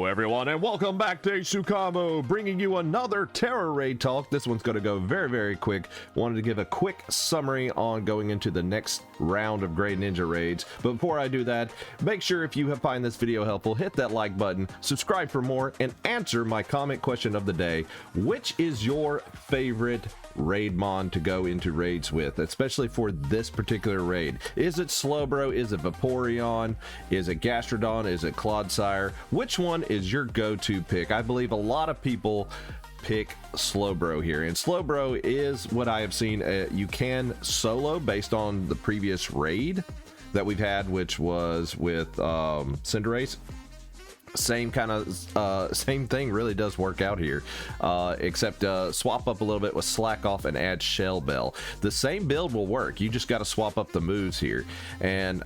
everyone, and welcome back to Sukamo, bringing you another Tera raid talk. This one's going to go very, very quick. Wanted to give a quick summary on going into the next round of Greninja raids. But before I do that, make sure if you find this video helpful, hit that like button, subscribe for more, and answer my comment question of the day. Which is your favorite raid mon to go into raids with, especially for this particular raid? Is it Slowbro? Is it Vaporeon? Is it Gastrodon? Is it Clodsire? Which one is your go-to pick? I believe a lot of people pick Slowbro here, and Slowbro is what I have seen. You can solo based on the previous raid that we've had, which was with Cinderace. Same kind of same thing really does work out here, except swap up a little bit with Slack Off and add Shell Bell. The same build will work. You just got to swap up the moves here, and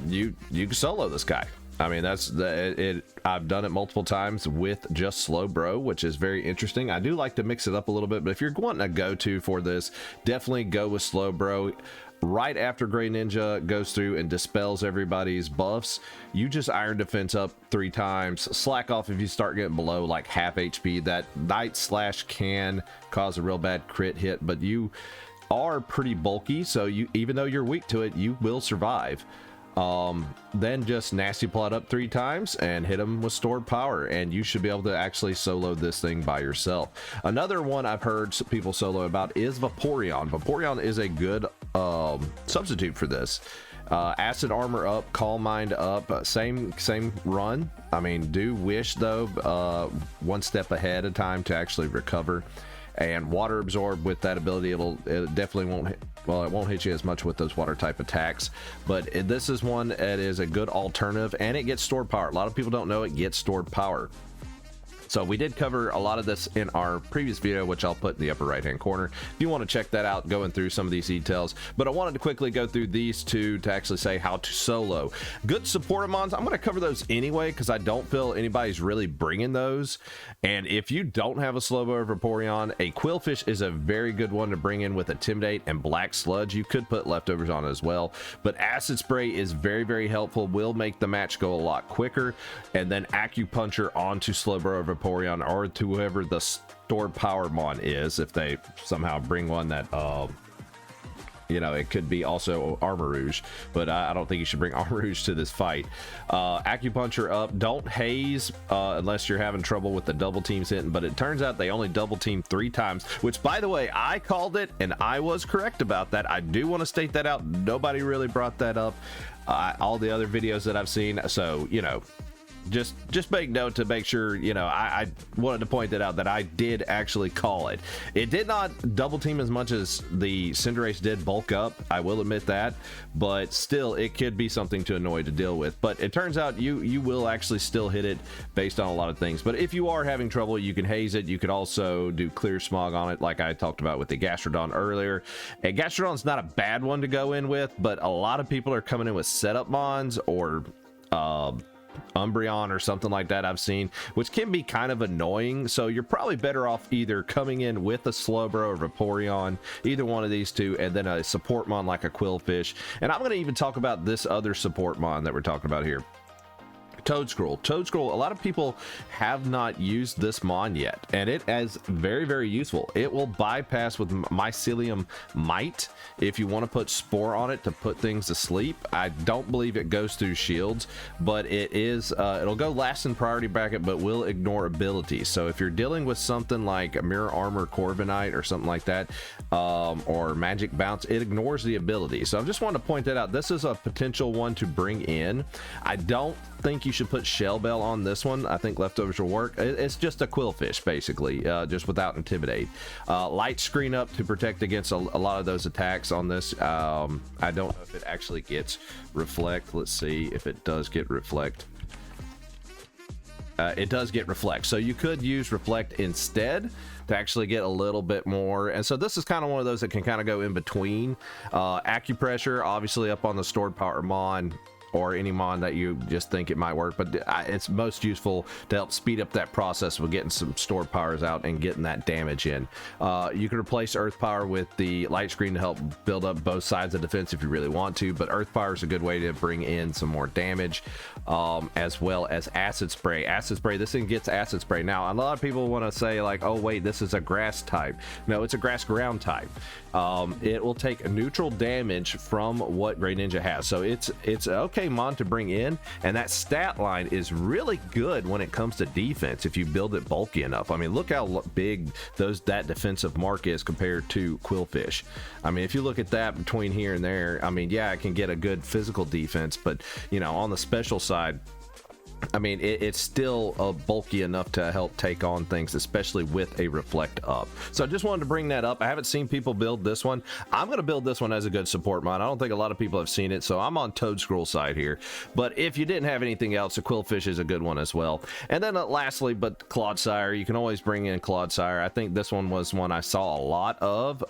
you can solo this guy. I mean, that's it. I've done it multiple times with just Slowbro, which is very interesting. I do like to mix it up a little bit, but if you're wanting a go-to for this, definitely go with Slowbro. Right after Greninja goes through and dispels everybody's buffs, you just Iron Defense up 3 times. Slack Off if you start getting below like half HP. That Night Slash can cause a real bad crit hit, but you are pretty bulky, so you, even though you're weak to it, you will survive. Then just Nasty Plot up 3 times and hit them with stored power, and you should be able to actually solo this thing by yourself. Another one I've heard people solo about is Vaporeon. Vaporeon is a good substitute for this. Acid Armor up, Calm Mind up, same run. I mean, do wish though 1 step ahead of time to actually recover. And Water Absorb with that ability, it definitely won't hit, well, it won't hit you as much with those water type attacks, but this is one that is a good alternative, and it gets stored power. A lot of people don't know it gets stored power. So we did cover a lot of this in our previous video, which I'll put in the upper right hand corner if you want to check that out, going through some of these details. But I wanted to quickly go through these two to actually say how to solo. Good support mons, I'm going to cover those anyway because I don't feel anybody's really bringing those. And if you don't have a Slowbro or Vaporeon, a Quillfish is a very good one to bring in with Intimidate and Black Sludge. You could put Leftovers on as well, but Acid Spray is very, very helpful, will make the match go a lot quicker. And then Acupuncture onto Slowbro or Vaporeon, or to whoever the stored power mon is, if they somehow bring one that you know, it could be also Armarouge, but I don't think you should bring Armarouge to this fight. Acupuncture up, don't haze unless you're having trouble with the double teams hitting, but it turns out they only double team 3 times, which, by the way, I called it and I was correct about that. I do want to state that out. Nobody really brought that up, all the other videos that I've seen, so you know, just make note to make sure, you know, I wanted to point that out, that I did actually call it. It did not double team as much as the Cinderace did bulk up, I will admit that, but still it could be something to annoy to deal with. But it turns out you will actually still hit it based on a lot of things. But if you are having trouble, you can haze it. You could also do Clear Smog on it, like I talked about with the Gastrodon earlier. And Gastrodon's not a bad one to go in with, but a lot of people are coming in with setup mons or Umbreon or something like that I've seen, which can be kind of annoying. So you're probably better off either coming in with a Slowbro or Vaporeon, either one of these two, and then a support mon like a Quillfish. And I'm going to even talk about this other support mon that we're talking about here, Toedscruel. Toedscruel, a lot of people have not used this mon yet, and it is very, very useful. It will bypass with Mycelium Might if you want to put Spore on it to put things to sleep. I don't believe it goes through shields, but it is it'll go last in priority bracket, but will ignore abilities. So if you're dealing with something like a Mirror Armor Corviknight or something like that, or Magic Bounce, it ignores the ability. So I just wanted to point that out. This is a potential one to bring in. I don't think you should put Shell Bell on this one. I think Leftovers will work. It's just a Quillfish basically, just without Intimidate. Light Screen up to protect against a lot of those attacks on this. I don't know if it actually gets Reflect. Let's see if it does get Reflect. It does get Reflect, so you could use Reflect instead to actually get a little bit more. And so this is kind of one of those that can kind of go in between. Acupressure obviously up on the stored power mon. or any mon that you just think it might work, but it's most useful to help speed up that process with getting some stored powers out and getting that damage in. You can replace Earth Power with the Light Screen to help build up both sides of defense if you really want to, but Earth Power is a good way to bring in some more damage, as well as Acid Spray. Acid Spray, this thing gets Acid Spray. Now, a lot of people want to say like, oh wait, this is a grass type. No, it's a grass ground type. It will take neutral damage from what Greninja has, so it's okay mon to bring in, and that stat line is really good when it comes to defense if you build it bulky enough. I mean, look how big that defensive mark is compared to Quillfish. I mean, if you look at that between here and there, I mean, yeah, it can get a good physical defense, but you know, on the special side, I mean, it's still bulky enough to help take on things, especially with a Reflect Up. So I just wanted to bring that up. I haven't seen people build this one. I'm going to build this one as a good support mod. I don't think a lot of people have seen it, so I'm on Toadscroll side here. But if you didn't have anything else, a Quillfish is a good one as well. And then lastly, but Clodsire, you can always bring in Clodsire. I think this one was one I saw a lot of.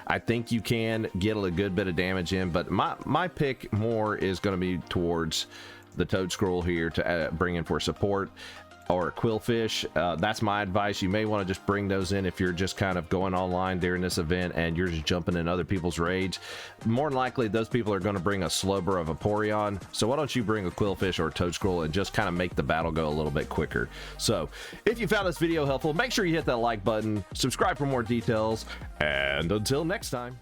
I think you can get a good bit of damage in, but my pick more is going to be towards the Toadscroll here to bring in for support, or a Quillfish. That's my advice. You may want to just bring those in if you're just kind of going online during this event and you're just jumping in other people's raids. More than likely, those people are going to bring a Slowbro of a Vaporeon, so why don't you bring a Quillfish or a Toadscroll and just kind of make the battle go a little bit quicker. So if you found this video helpful, make sure you hit that like button, subscribe for more details, and until next time.